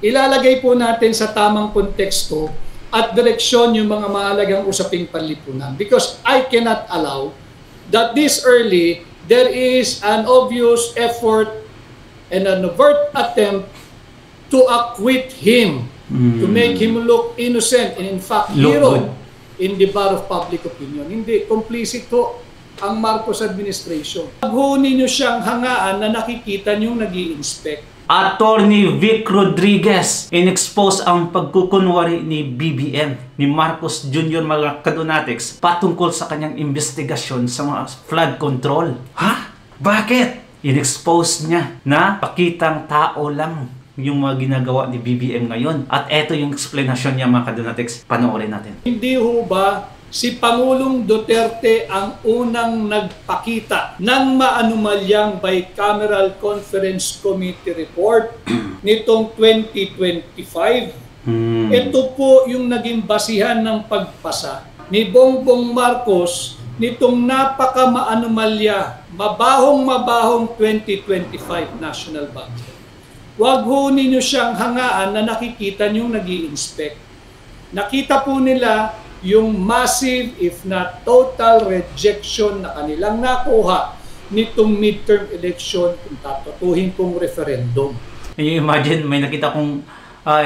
ilalagay po natin sa tamang konteksto at direksyon yung mga mahalagang usaping panlipunan. Because I cannot allow that this early, there is an obvious effort and an overt attempt to acquit him, to make him look innocent and in fact hero in the bar of public opinion. Hindi, complicit ho ang Marcos administration. Paghunin nyo siyang hangaan na nakikita nyo nag-i-inspect. Attorney Vic Rodriguez in-expose ang pagkukunwari ni BBM, ni Marcos Jr. mga kadonatics patungkol sa kanyang investigasyon sa mga flood control. Ha? Bakit? In-expose niya na pakitang tao lang yung mga ginagawa ni BBM ngayon. At eto yung explanation niya mga kadonatics. Panoorin natin. Hindi ho ba si Pangulong Duterte ang unang nagpakita ng maanumalyang Bicameral Conference Committee report nitong 2025? Ito po yung naging basihan ng pagpasa ni Bongbong Marcos nitong napaka-maanumalya, mabahong 2025 national budget. Huwag ho ninyo siyang hangaan na nakikita nyo nag-i-inspect. Nakita po nila yung massive, if not total rejection na kanilang nakuha nitong midterm election kung tatutuhin pong referendum. Imagine, may nakita kong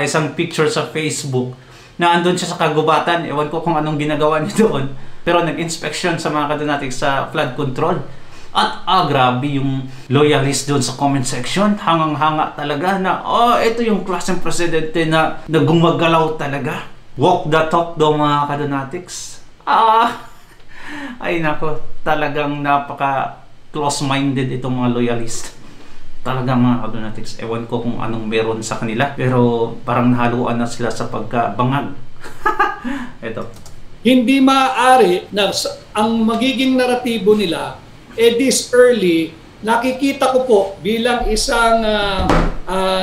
isang picture sa Facebook na andun siya sa kagubatan. Ewan ko kung anong ginagawa niya doon. Pero nag-inspection sa mga kadonatics sa flood control. At grabe yung loyalist doon sa comment section. Hangang-hanga talaga na, ito yung klaseng presidente na gumagalaw talaga. Walk the talk daw mga kadonatics. Ay nako, talagang napaka close-minded itong mga loyalist. Talagang mga kadonatics, ewan ko kung anong meron sa kanila. Pero parang nahaluan na sila sa pagkabangag. Ito. Hindi maaari na ang magiging naratibo nila this early, nakikita ko po bilang isang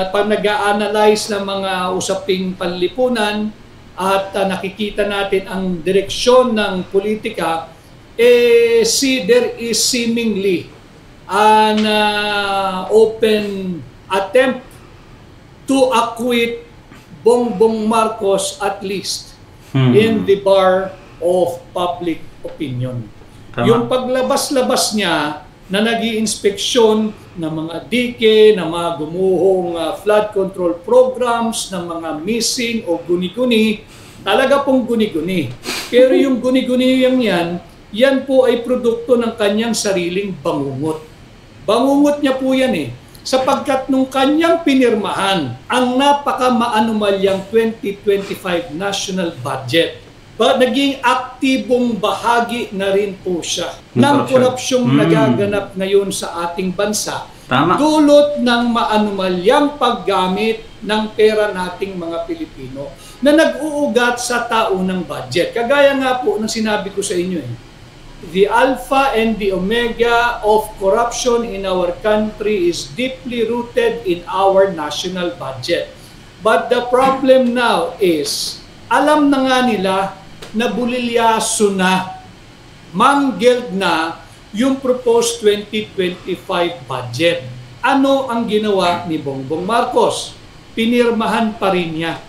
pag nag-a-analyze ng mga usaping panlipunan at nakikita natin ang direksyon ng politika, there is seemingly an open attempt to acquit Bongbong Marcos at least in the bar of public opinion. Tama. Yung paglabas-labas niya na nag-i-inspeksyon ng mga dike, ng mga gumuhong flood control programs, ng mga missing o guni-guni, talaga pong guni-guni. Pero yung guni-guni yan po ay produkto ng kanyang sariling bangungot. Bangungot niya po yan sapagkat nung kanyang pinirmahan ang napaka-maanumalyang 2025 national budget, naging aktibong bahagi na rin po siya ng korupsyong nagaganap ngayon sa ating bansa. Tama. Dulot ng maanumalyang paggamit ng pera nating mga Pilipino na nag-uugat sa taunang budget. Kagaya nga po ng sinabi ko sa inyo the alpha and the omega of corruption in our country is deeply rooted in our national budget. But the problem now is, alam na nga nila na bulilyaso na, manggeld na yung proposed 2025 budget. Ano ang ginawa ni Bongbong Marcos? Pinirmahan pa rin niya.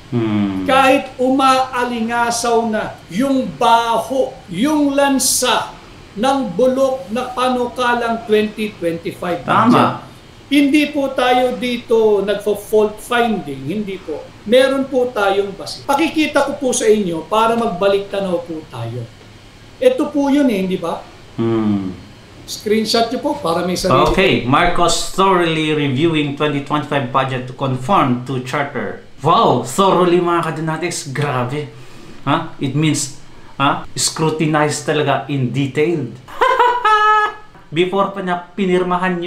Kahit umaalingasaw na yung baho, yung lansa ng bulok na panukalang 2025 budget. Tama. Hindi po tayo dito nagfo-fault finding, hindi po. Meron po tayong base. Pakikita ko po sa inyo para magbalik tanaw po tayo. Ito po yun hindi ba? Screenshot nyo po para may sarili. Okay, Marcos thoroughly reviewing 2025 budget to conform to charter. Wow, thoroughly mga kadonatics, grabe. It means scrutinize talaga in detail. Before pa niya pinirmahan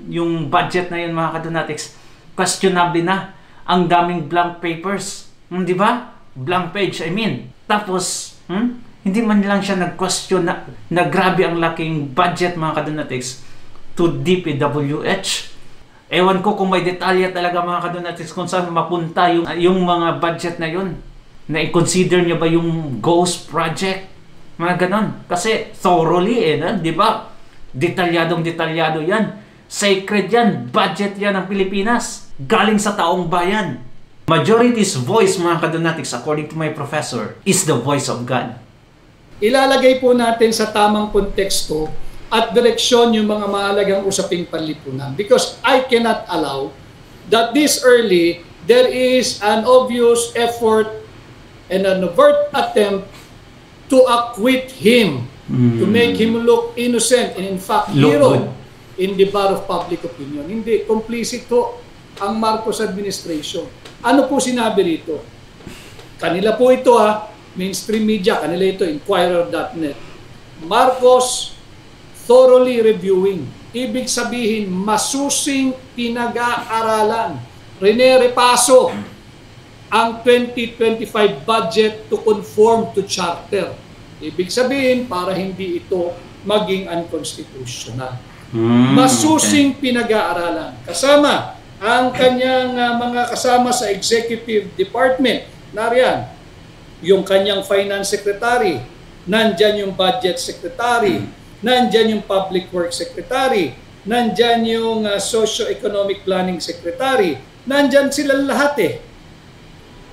yung budget na yun mga kadonatics, questionable na. Ang daming blank papers. Di ba? Blank page, I mean. Tapos, hindi man lang siya nag-question na grabe ang laking budget mga kadonatics to DPWH. Ewan ko kung may detalye talaga mga kadonatics kung saan mapunta yung mga budget na yun. Na i-consider niya ba yung ghost project? Mga ganon. Kasi thoroughly di ba? Detalyadong-detalyado yan. Sacred yan. Budget yan ng Pilipinas. Galing sa taong bayan. Majority's voice, mga kadonatics, according to my professor, is the voice of God. Ilalagay po natin sa tamang konteksto at direksyon yung mga mahalagang usaping panlipunan. Because I cannot allow that this early, there is an obvious effort and an overt attempt to acquit him, to make him look innocent and in fact hero in the bar of public opinion. Hindi, complicit to ang Marcos administration. Ano po sinabi rito? Kanila po ito mainstream media, kanila ito, Inquirer.net. Marcos thoroughly reviewing. Ibig sabihin, masusing pinag-aaralan. Repaso ang 2025 budget to conform to charter. Ibig sabihin, para hindi ito maging unconstitutional. Masusing pinag-aaralan. Kasama ang kanyang mga kasama sa executive department. Nariyan, yung kanyang finance secretary, nandyan yung budget secretary, nandyan yung public works secretary, nandyan yung socio-economic planning secretary, nandyan sila lahat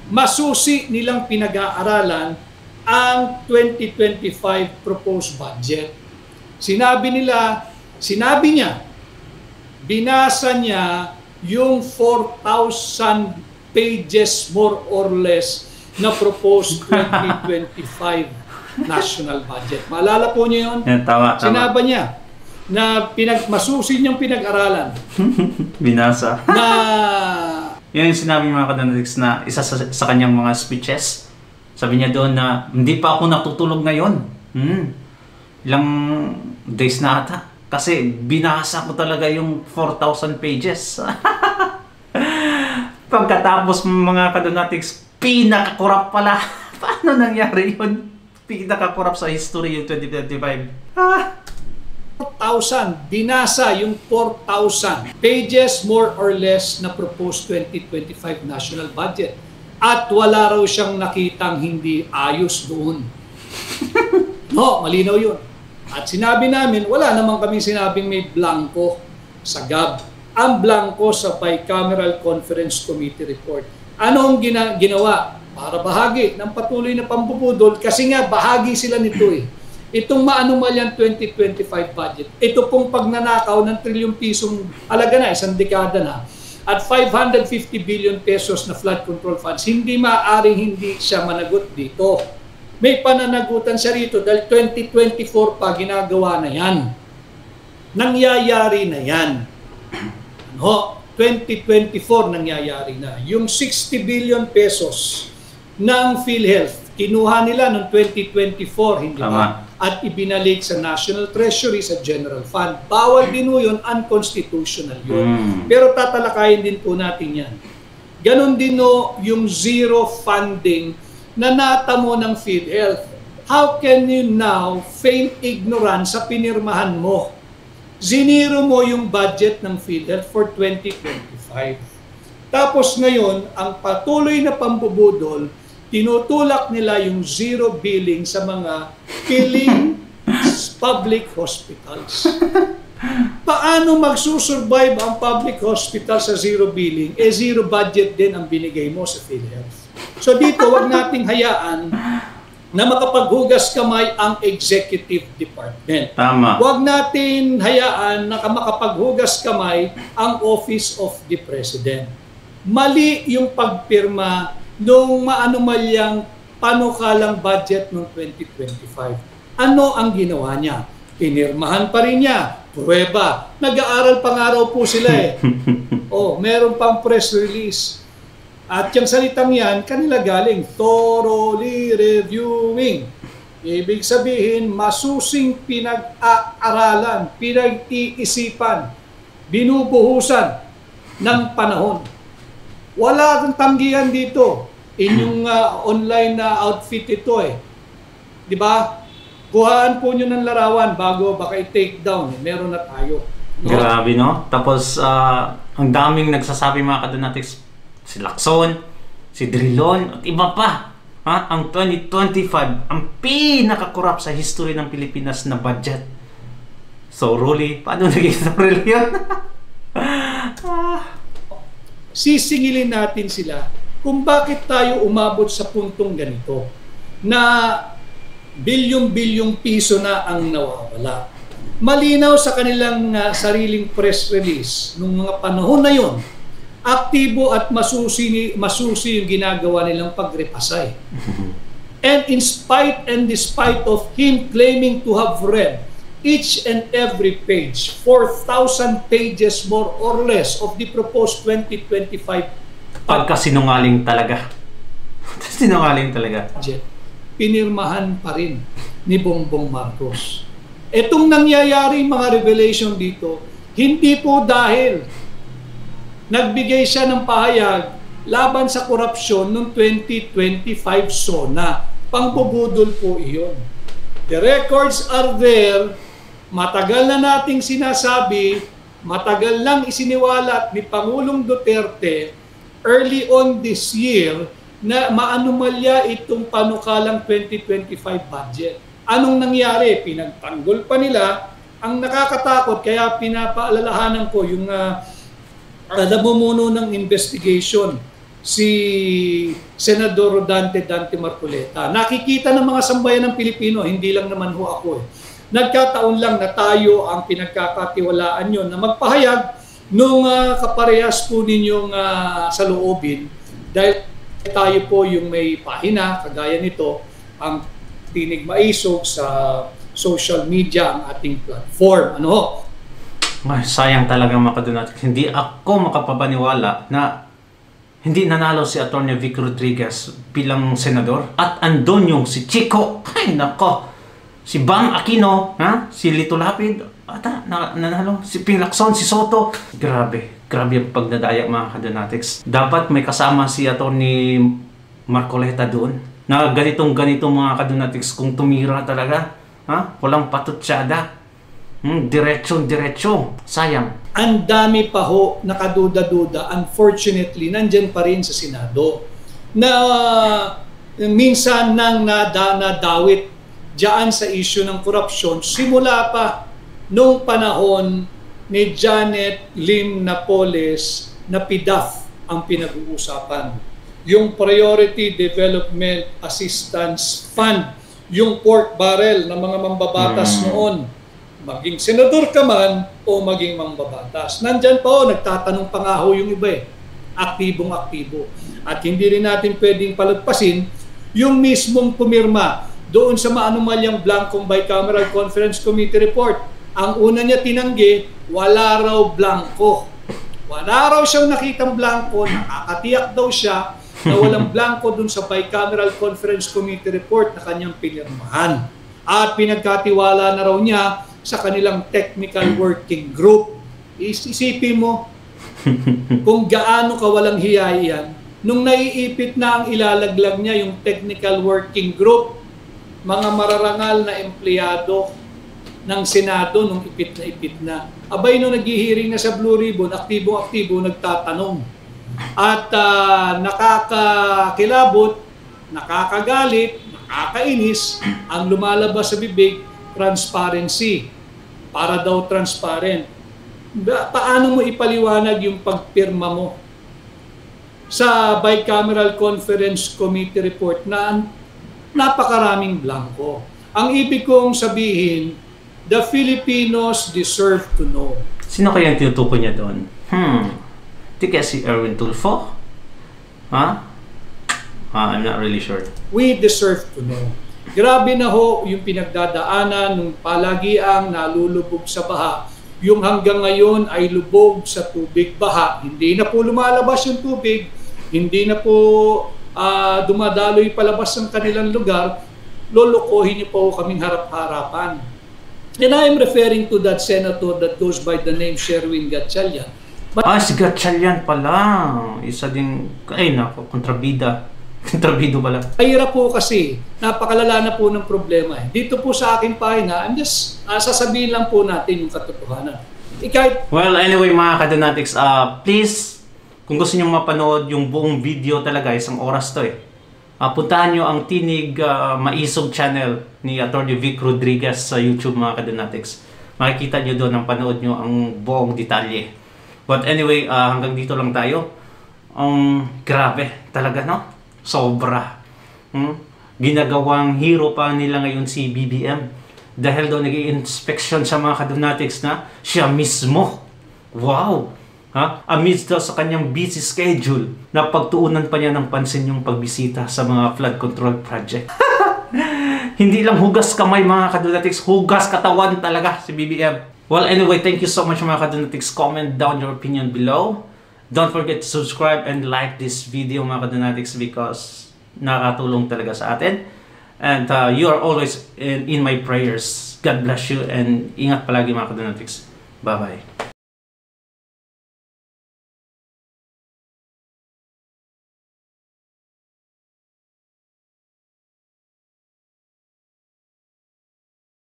Masusi nilang pinag-aaralan ang 2025 proposed budget. Sinabi niya, binasa niya yung 4,000 pages more or less na proposed 2025 national budget. Maalala po niyo yun? Tama. Sinabi niya na masusi niyang pinag-aralan. Binasa. Na Yan yung sinabi ng mga kadonatics na isa sa kanyang mga speeches. Sabi niya doon na hindi pa ako natutulog ngayon. Ilang days na ata. Kasi binasa ko talaga yung 4,000 pages. Pagkatapos mga kadonatics, pinaka-corrupt pala. Paano nangyari yun? Pinaka-corrupt sa history yung 2025. 4,000. Binasa yung 4,000 pages more or less na proposed 2025 national budget. At wala raw siyang nakitang hindi ayos doon. No, malinaw yun. At sinabi namin, wala naman kami sinabing may blanco sa GAB. Ang blanco sa Bicameral Conference Committee report. Ano ang ginawa? Para bahagi ng patuloy na pambubudol kasi nga bahagi sila nito Itong maanumalyang 2025 budget, ito pong pagnanakaw ng trilyong pisong halaga na, isang dekada na, at 550 billion pesos na flood control funds, hindi maaaring hindi siya managot dito. May pananagutan siya rito dahil 2024 pa ginagawa na yan. Nangyayari na yan. 2024 nangyayari na. Yung 60 billion pesos ng PhilHealth, kinuha nila noong 2024, hindi ba? At ibinalik sa National Treasury, sa General Fund. Bawal din yun, unconstitutional yun. Pero tatalakayin din po natin yan. Ganon din yung zero funding na natamo ng PhilHealth. How can you now feign ignorance sa pinirmahan mo? Ziniro mo yung budget ng PhilHealth for 2025. Tapos ngayon, ang patuloy na pambubudol, tinutulak nila yung zero billing sa mga killing public hospitals. Paano magsusurvive ang public hospital sa zero billing? Zero budget din ang binigay mo sa PhilHealth. So dito, wag nating hayaan na makapaghugas kamay ang executive department. Tama. Wag natin hayaan na makapaghugas kamay ang Office of the President. Mali yung pagpirma nung maanumalyang panukalang budget noong 2025. Ano ang ginawa niya? Pinirmahan pa rin niya. Pruweba. Nag-aaral pa nga raw po sila meron pang press release. At yung salitang yan, kanila galing, thoroughly reviewing. Ibig sabihin, masusing pinag-aaralan, pinag-iisipan, binubuhusan ng panahon. Wala kang tanggihan dito. Inyong online na outfit ito Di ba? Kuhaan po nyo ng larawan bago baka i-take down. Meron na tayo. No? Grabe, no? Tapos, ang daming nagsasabi mga kadonatics, si Lacson, si Drilon, at iba pa. Ang 2025, ang pinaka-corrupt sa history ng Pilipinas na budget. So, Rolly, paano naging Rolly yun? Sisingilin natin sila kung bakit tayo umabot sa puntong ganito na bilyong-bilyong piso na ang nawawala. Malinaw sa kanilang sariling press release nung mga panahon na yon, aktibo at masusi yung ginagawa nilang pagrepasay. And in spite and despite of him claiming to have read each and every page, 4,000 pages more or less of the proposed 2025 pagkasinungaling talaga. Sinungaling talaga. budget, pinirmahan pa rin ni Bongbong Marcos. Itong nangyayari mga revelation dito, hindi po dahil nagbigay siya ng pahayag laban sa korupsyon noong 2025 SONA. Pangbubudol po iyon. The records are there. Matagal na nating sinasabi, matagal lang isiniwalat ni Pangulong Duterte early on this year na maanumalya itong panukalang 2025 budget. Anong nangyari? Pinagtanggol pa nila. Ang nakakatakot, kaya pinapaalalahanan ko yung namumuno ng investigation, si Senador Rodante Dante Marcoleta. Nakikita ng mga sambayan ng Pilipino, hindi lang naman ho ako. Nagkataon lang na tayo ang pinagkakatiwalaan nyo na magpahayag nung kaparehas po ninyong saloobin. Dahil tayo po yung may pahina, kagaya nito, ang Tinig Maisog sa social media, ang ating platform. Ano ho? Ay, sayang talaga mga kadunatics. Hindi ako makapapaniwala na hindi nanalo si Atty. Vic Rodriguez bilang senador. At andon yung si Chico. Ay nako. Si Bang Aquino, si Lito Lapid, nanalo. Si Pinlacson, si Soto. Grabe. Grabe ang pagdadaya mga kadunatics. Dapat may kasama si Atty. Marcoleta doon. Na ganitong mga kadunatics kung tumira talaga. Walang patutsyada. Diretso. Sayang. Ang dami pa ho nakaduda-duda. Unfortunately, nandyan pa rin sa Senado na minsan nang nadawit diyan sa issue ng korupsyon simula pa nung panahon ni Janet Lim Napoles na PDAF ang pinag-uusapan. Yung Priority Development Assistance Fund, yung pork barrel ng mga mambabatas noon. Maging senador ka man o maging mambabatas. Nandyan pa nagtatanong pa nga ho yung iba Aktibong-aktibo. At hindi rin natin pwedeng palagpasin yung mismong pumirma doon sa maanumalyang blankong Bicameral Conference Committee report. Ang una niya tinanggi, wala raw blanko. Wala raw siyang nakitang blanko, nakakatiyak daw siya na walang blanko doon sa Bicameral Conference Committee report na kanyang pinirmahan. At pinagkatiwala na raw niya sa kanilang technical working group. Isipin mo kung gaano kawalang hiya yan. Nung naiipit na ang ilalaglag niya yung technical working group, mga mararangal na empleyado ng Senado nung ipit na. Abay nung naghihiring na sa Blue Ribbon, aktibo-aktibo nagtatanong. At nakakakilabot, nakakagalit, nakakainis, ang lumalabas sa bibig, transparency. Para daw transparent. Paano mo ipaliwanag yung pagpirma mo sa Bicameral Conference Committee report na napakaraming blanco? Ang ibig kong sabihin, the Filipinos deserve to know. Sino kaya ang tinutukoy niya doon? Di kaya si Erwin Tulfo? I'm not really sure. We deserve to know. Grabe na ho yung pinagdadaanan nung palagiang nalulubog sa baha. Yung hanggang ngayon ay lubog sa tubig baha. Hindi na po lumalabas yung tubig. Hindi na po dumadaloy palabas ng kanilang lugar. Lolokohin niyo po kaming harap-harapan. And I am referring to that senator that goes by the name Sherwin Gatchalian. Si Gatchalian pala. Isa ding, kontrabida. Kontrabido pala. Mahirap po kasi, napakalala na po ng problema. Dito po sa aking pahina, I'm just sasabihin lang po natin yung katotohanan. Well, anyway mga kadonatics, please, kung gusto nyo mapanood yung buong video talaga, isang oras to puntahan nyo ang Tinig Maisog channel ni Atty. Vic Rodriguez sa YouTube mga kadonatics. Makikita nyo doon ang panood nyo ang buong detalye. But anyway, hanggang dito lang tayo. Grabe talaga, no? Sobra. Ginagawang hero pa nila ngayon si BBM. Dahil daw nag-i-inspection sa mga kadonatics na siya mismo. Wow! Amidst daw sa kanyang busy schedule, na pagtuunan pa niya ng pansin yung pagbisita sa mga flood control project. Hindi lang hugas kamay mga kadonatics, hugas katawan talaga si BBM. Well, anyway, thank you so much mga kadonatics. Comment down your opinion below. Don't forget to subscribe and like this video mga kadonatics because nakatulong talaga sa atin. And you are always in my prayers. God bless you and ingat palagi mga kadonatics. Bye-bye.